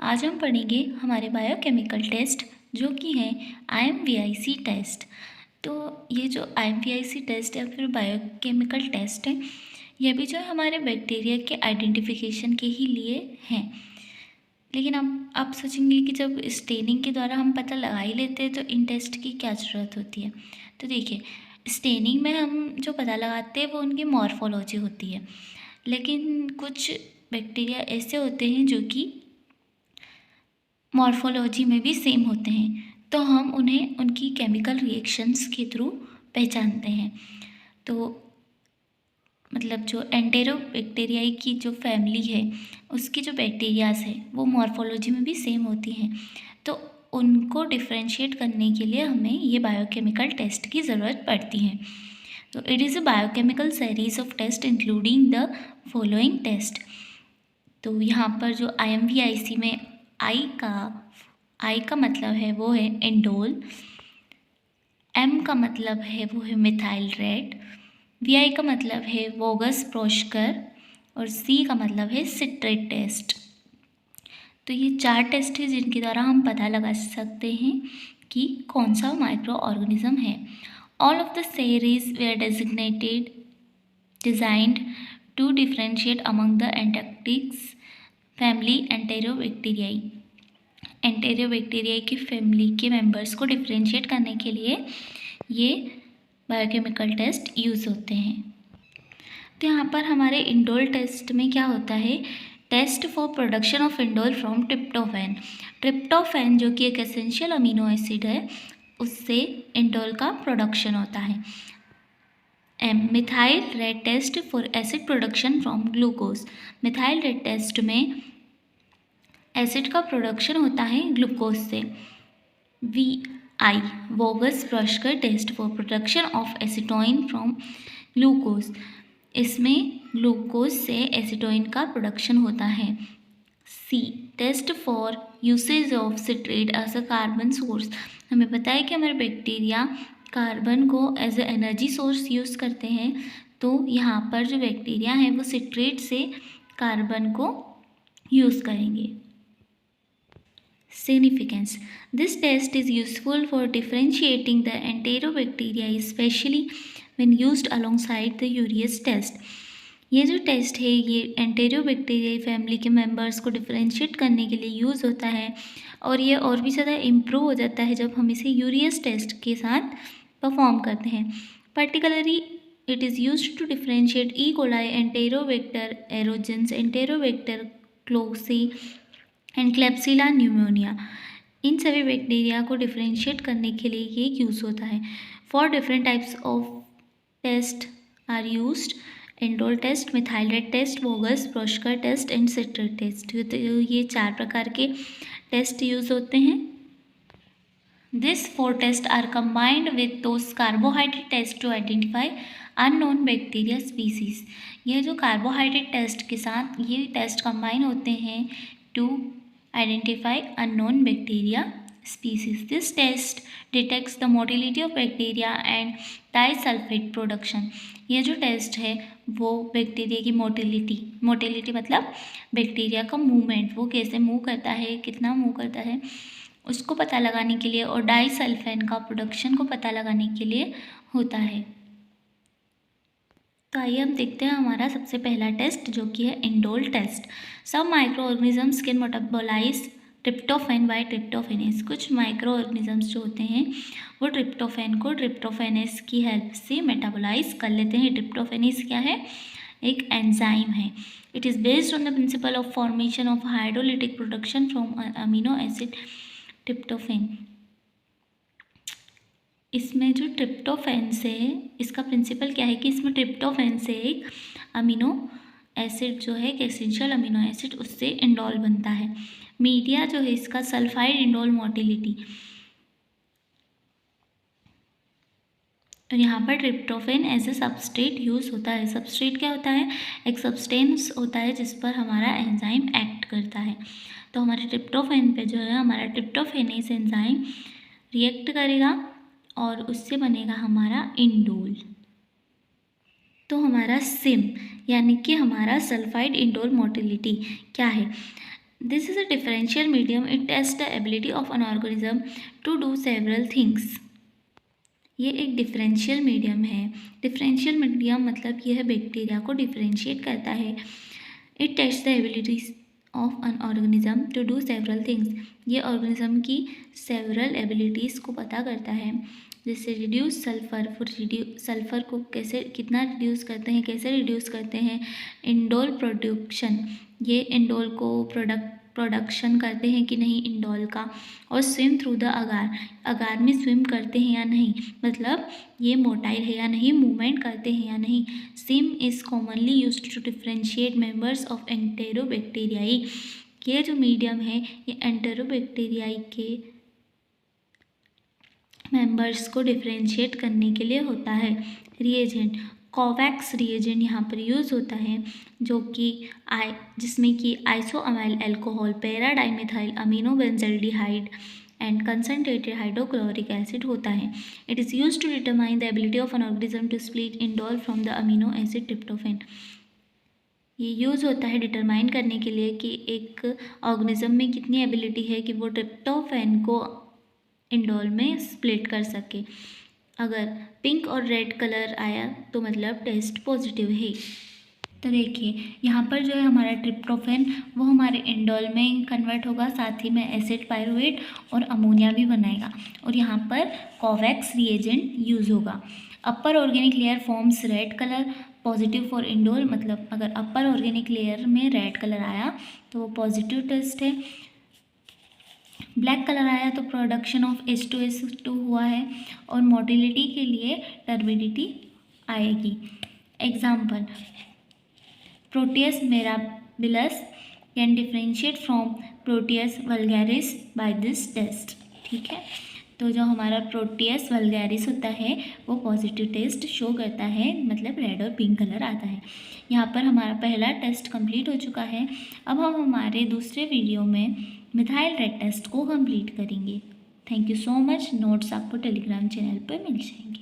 आज हम पढ़ेंगे हमारे बायोकेमिकल टेस्ट जो कि है IMVIC टेस्ट। तो ये जो IMVIC टेस्ट या फिर बायोकेमिकल टेस्ट है, यह भी जो है हमारे बैक्टीरिया के आइडेंटिफिकेशन के ही लिए हैं। लेकिन आप सोचेंगे कि जब स्टेनिंग के द्वारा हम पता लगा ही लेते हैं तो इन टेस्ट की क्या ज़रूरत होती है। तो देखिए, स्टेनिंग में हम जो पता लगाते हैं वो उनकी मॉर्फोलॉजी होती है, लेकिन कुछ बैक्टीरिया ऐसे होते हैं जो कि मॉर्फोलॉजी में भी सेम होते हैं, तो हम उन्हें उनकी केमिकल रिएक्शंस के थ्रू पहचानते हैं। तो मतलब जो एंटेरोबैक्टीरियाई की जो फैमिली है उसकी जो बैक्टीरियाज है वो मॉर्फोलॉजी में भी सेम होती हैं, तो उनको डिफ्रेंशिएट करने के लिए हमें ये बायोकेमिकल टेस्ट की ज़रूरत पड़ती है। तो it is a biochemical series of test including the following test. तो यहाँ पर जो IMVIC में आई का मतलब है वो है इंडोल, M का मतलब है वो है मिथाइल रेड, VI का मतलब है वोगस प्रोशकर और C का मतलब है सिट्रेट टेस्ट। तो ये 4 टेस्ट है जिनके द्वारा हम पता लगा सकते हैं कि कौन सा माइक्रो ऑर्गेनिज्म है। All of the series were designed to differentiate among the antarctics family enterobacteriaceae. Enterobacteriaceae की फैमिली के मेंबर्स को डिफ्रेंशिएट करने के लिए ये बायोकेमिकल टेस्ट यूज़ होते हैं। तो यहाँ पर हमारे इंडोल टेस्ट में क्या होता है, test for production of indole from tryptophan. Tryptophan जो कि एक एसेंशियल अमीनो एसिड है, उससे इंडोल का प्रोडक्शन होता है। Methyl red test for acid production from glucose. Methyl red test में एसिड का प्रोडक्शन होता है ग्लूकोज से। VI Voges Proskauer test for production of acetoin from glucose. इसमें ग्लूकोज से एसिटोइन का प्रोडक्शन होता है। C test for usage of citrate as a carbon source. हमें पता है कि हमारे बैक्टीरिया कार्बन को as a energy source use करते हैं, तो यहाँ पर जो बैक्टीरिया हैं वो सिट्रेट से कार्बन को यूज़ करेंगे। Significance. This test is useful for differentiating the enterobacteria, especially when used alongside the urease test. ये जो टेस्ट है ये एंटेरोबैक्टीरियाई फैमिली के मेंबर्स को डिफरेंशिएट करने के लिए यूज़ होता है, और ये और भी ज़्यादा इम्प्रूव हो जाता है जब हम इसे यूरियस टेस्ट के साथ परफॉर्म करते हैं। Particularly it is used to differentiate E coli, Enterobacter aerogenes, Enterobacter cloacae and Klebsiella pneumoniae. इन सभी बैक्टीरिया को डिफरेंशिएट करने के लिए ये यूज़ होता है। For different types of test are used indole test, methyl red test, Voges Proskauer test and citrate test. तो ये 4 प्रकार के टेस्ट यूज़ होते हैं। This 4 test are combined with those carbohydrate test to identify unknown bacteria species. ये जो carbohydrate test के साथ ये टेस्ट कंबाइन होते हैं to identify unknown bacteria species. This test detects the motility of bacteria and disulfide production. ये जो test है वो बैक्टीरिया की मोटिलिटी मतलब बैक्टीरिया का मूवमेंट, वो कैसे मूव करता है, कितना मूव करता है, उसको पता लगाने के लिए, और डाइसल्फाइड का प्रोडक्शन को पता लगाने के लिए होता है। तो आइए हम देखते हैं हमारा सबसे पहला टेस्ट जो कि है इंडोल टेस्ट। सब micro organisms can metabolize tryptophan by tryptophanase. कुछ माइक्रो ऑर्गेनिजम्स जो होते हैं वो ट्रिप्टोफैन को ट्रिप्टोफेनेस की हेल्प से मेटाबोलाइज कर लेते हैं। ट्रिप्टोफेनेस क्या है, एक एंजाइम है। It is based on the principle of formation of hydrolytic production from amino acid tryptophan. इसमें जो ट्रिप्टोफैन से इसका प्रिंसिपल क्या है कि इसमें ट्रिप्टोफैन से एक अमीनो एसिड जो है, एक एसेंशियल अमीनो एसिड, उससे इंडोल बनता है। मीडिया जो है इसका सल्फाइड इंडोल मोटिलिटी, और यहाँ पर tryptophan as a substrate use होता है। सबस्ट्रेट क्या होता है, एक सब्सटेंस होता है जिस पर हमारा एंजाइम एक्ट करता है। तो हमारे ट्रिप्टोफैन पे जो है हमारा ट्रिप्टोफेनेस एंजाइम रिएक्ट करेगा और उससे बनेगा हमारा इंडोल। तो हमारा सिम यानी कि हमारा सल्फाइड इंडोल मोटिलिटी क्या है, this is a differential medium. It test the ability of an organism to do several things. ये एक डिफरेंशियल मीडियम है. डिफरेंशियल मीडियम मतलब यह बैक्टीरिया को डिफरेंशिएट करता है. It test the abilities of an organism to do several things. ये organism की सेवरल एबिलिटीज़ को पता करता है. जैसे रिड्यूस सल्फर. सल्फर को कैसे कितना रिड्यूस करते हैं, कैसे रिड्यूस करते हैं. Indole production. ये इंडोल को प्रोडक्शन करते हैं कि नहीं इंडोल का. और स्विम थ्रू द अगार. अगार में स्विम करते हैं या नहीं, मतलब ये मोटाइल है या नहीं, मूवमेंट करते हैं या नहीं. SIM is commonly used to differentiate members of enterobacteriaceae. ये जो मीडियम है ये एंटेरोबैक्टीरियाई के मेंबर्स को डिफ्रेंशिएट करने के लिए होता है. रिएजेंट. कोवैक्स रिएजेंट यहाँ पर यूज़ होता है जो कि जिसमें कि isoamyl alcohol, paradimethyl amino benzaldehyde and concentrated hydrochloric acid होता है. It is use to determine the ability of an organism to split indole from the amino acid tryptophan. ये यूज़ होता है डिटरमाइन करने के लिए कि एक ऑर्गेनिज्म में कितनी एबिलिटी है कि वो ट्रिप्टोफैन को इंडोल में स्प्लिट कर सके. अगर पिंक और रेड कलर आया तो मतलब टेस्ट पॉजिटिव है. तो देखिए यहाँ पर जो है हमारा ट्रिप्टोफैन वो हमारे इंडोल में कन्वर्ट होगा, साथ ही में एसिड पायरुवेट और अमोनिया भी बनाएगा. और यहाँ पर कोवैक्स रिएजेंट यूज़ होगा. Upper organic layer forms red colour positive for indole. मतलब अगर अपर ऑर्गेनिक लेयर में रेड कलर आया तो वो पॉजिटिव टेस्ट है. ब्लैक कलर आया तो प्रोडक्शन ऑफ H2SO2 हुआ है. और मोटिलिटी के लिए टर्बिडिटी आएगी. Example, Proteus mirabilis can differentiate from Proteus vulgaris by this test. ठीक है, तो जो हमारा प्रोटियस वल्गैरिस होता है वो पॉजिटिव टेस्ट शो करता है, मतलब रेड और पिंक कलर आता है. यहाँ पर हमारा पहला टेस्ट कंप्लीट हो चुका है. अब हम हमारे दूसरे वीडियो में मिथाइल रेड टेस्ट को कंप्लीट करेंगे. Thank you so much. Notes आपको टेलीग्राम चैनल पर मिल जाएंगे.